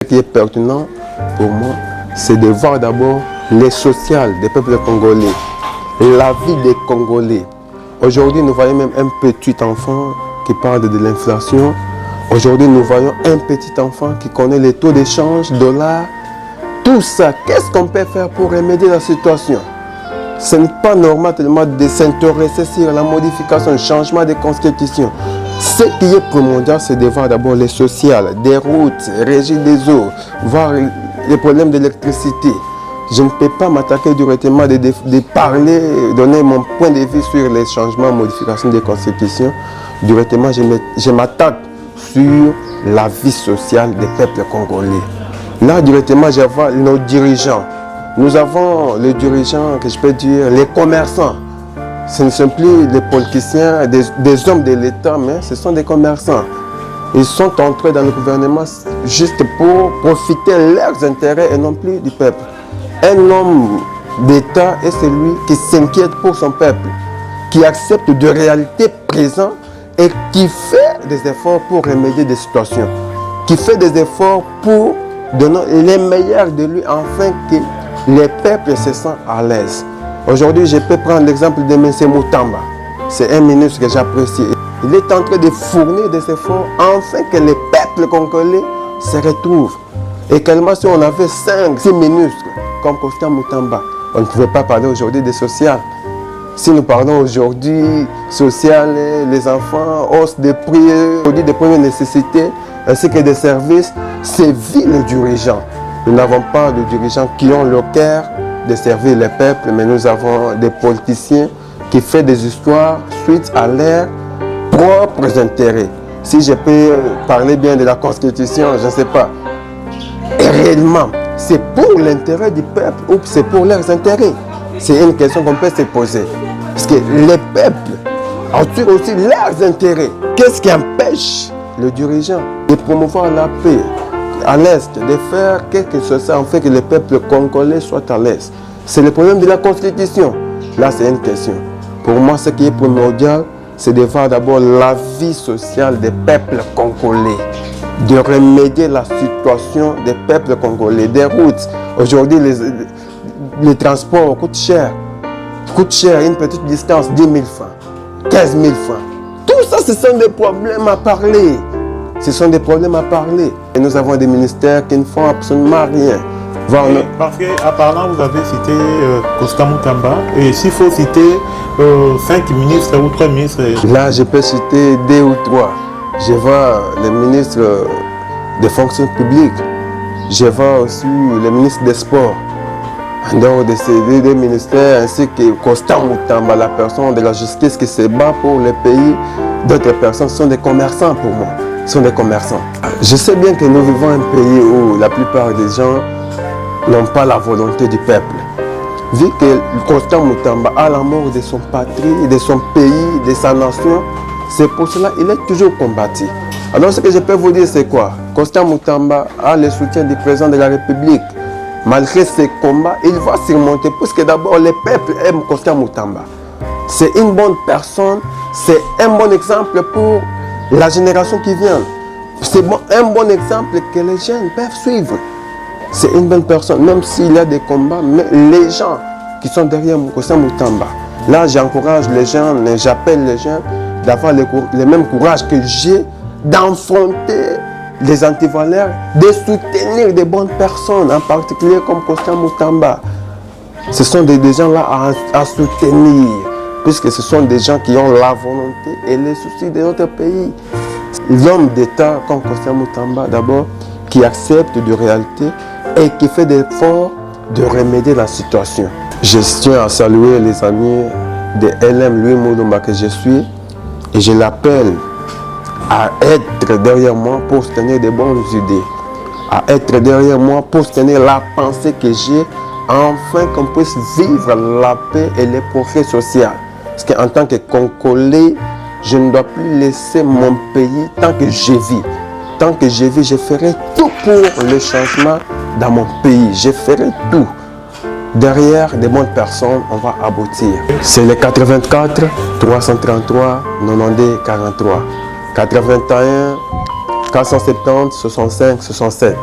Ce qui est pertinent pour moi, c'est de voir d'abord les sociales des peuples congolais, la vie des Congolais. Aujourd'hui, nous voyons même un petit enfant qui parle de l'inflation. Aujourd'hui, nous voyons un petit enfant qui connaît les taux d'échange, dollars. Tout ça, qu'est-ce qu'on peut faire pour remédier la situation? Ce n'est pas normal tellement de s'intéresser sur la modification, le changement des constitutions. Ce qui est primordial, c'est de voir d'abord les sociales, des routes, régie des eaux, voir les problèmes d'électricité. Je ne peux pas m'attaquer directement de parler, donner mon point de vue sur les changements, modifications des constitutions. Directement, je m'attaque sur la vie sociale des peuples congolais. Là, directement, je vois nos dirigeants. Nous avons les dirigeants, que je peux dire, les commerçants. Ce ne sont plus les politiciens, des hommes de l'État, mais ce sont des commerçants. Ils sont entrés dans le gouvernement juste pour profiter de leurs intérêts et non plus du peuple. Un homme d'État est celui qui s'inquiète pour son peuple, qui accepte de réalités présentes et qui fait des efforts pour remédier des situations, qui fait des efforts pour donner les meilleurs de lui afin que les peuples se sentent à l'aise. Aujourd'hui, je peux prendre l'exemple de M. Moutamba. C'est un ministre que j'apprécie. Il est en train de fournir des efforts afin que les peuples congolais se retrouvent. Et quellement si on avait 5-6 ministres comme Constant Moutamba, on ne pouvait pas parler aujourd'hui des sociales. Si nous parlons aujourd'hui social, les enfants, hausse des prix, produits de première nécessité, ainsi que des services, c'est vie le dirigeant. Nous n'avons pas de dirigeants qui ont le cœur de servir les peuples, mais nous avons des politiciens qui font des histoires suite à leurs propres intérêts. Si je peux parler bien de la Constitution, je ne sais pas. Et réellement, c'est pour l'intérêt du peuple ou c'est pour leurs intérêts? C'est une question qu'on peut se poser. Parce que les peuples ont aussi leurs intérêts. Qu'est-ce qui empêche le dirigeant de promouvoir la paix à l'Est, de faire quelque chose en fait que le peuple congolais soit à l'aise? C'est le problème de la Constitution. Là, c'est une question. Pour moi, ce qui est primordial, c'est de voir d'abord la vie sociale des peuples congolais, de remédier la situation des peuples congolais, des routes. Aujourd'hui, les transports coûtent cher. Une petite distance, 10 000 francs, 15 000 francs. Tout ça, ce sont des problèmes à parler. Ce sont des problèmes à parler. Et nous avons des ministères qui ne font absolument rien. Oui, parce qu'à parlant, vous avez cité Constant Moutamba. Et s'il faut citer 5 ministres ou 3 ministres... Là, je peux citer 2 ou 3. Je vois les ministres des fonctions publiques. Je vois aussi les ministres des sports. En dehors de ces 2 ministères, ainsi que Constant Moutamba, la personne de la justice qui se bat pour le pays. D'autres personnes sont des commerçants pour moi. Sont des commerçants. Je sais bien que nous vivons un pays où la plupart des gens n'ont pas la volonté du peuple. Vu que Constant Moutamba a la mort de son patrie, de son pays, de sa nation, c'est pour cela qu'il est toujours combattu. Alors ce que je peux vous dire, c'est quoi? Constant Moutamba a le soutien du président de la République. Malgré ses combats, il va surmonter, puisque d'abord les peuples aiment Constant Moutamba. C'est une bonne personne, c'est un bon exemple pour la génération qui vient. C'est un bon exemple que les jeunes peuvent suivre. C'est une bonne personne, même s'il y a des combats, mais les gens qui sont derrière Constant Moutamba, là j'encourage les jeunes, j'appelle les jeunes d'avoir le même courage que j'ai, d'affronter les antivaleurs, de soutenir des bonnes personnes, en particulier comme Constant Moutamba. Ce sont des gens là à soutenir, puisque ce sont des gens qui ont la volonté et les soucis de notre pays. L'homme d'État comme Constant Moutamba, d'abord, qui accepte de réalité et qui fait des efforts de remédier la situation. Je tiens à saluer les amis de LM Louis Moulumba que je suis et je l'appelle à être derrière moi pour soutenir de bonnes idées, à être derrière moi pour soutenir la pensée que j'ai, afin qu'on puisse vivre la paix et le progrès social. Parce qu'en tant que Congolais, je ne dois plus laisser mon pays tant que je vis. Tant que je vis, je ferai tout pour le changement dans mon pays. Je ferai tout. Derrière des bonnes personnes, on va aboutir. C'est le 84 333 92 43. 81 470 65 67.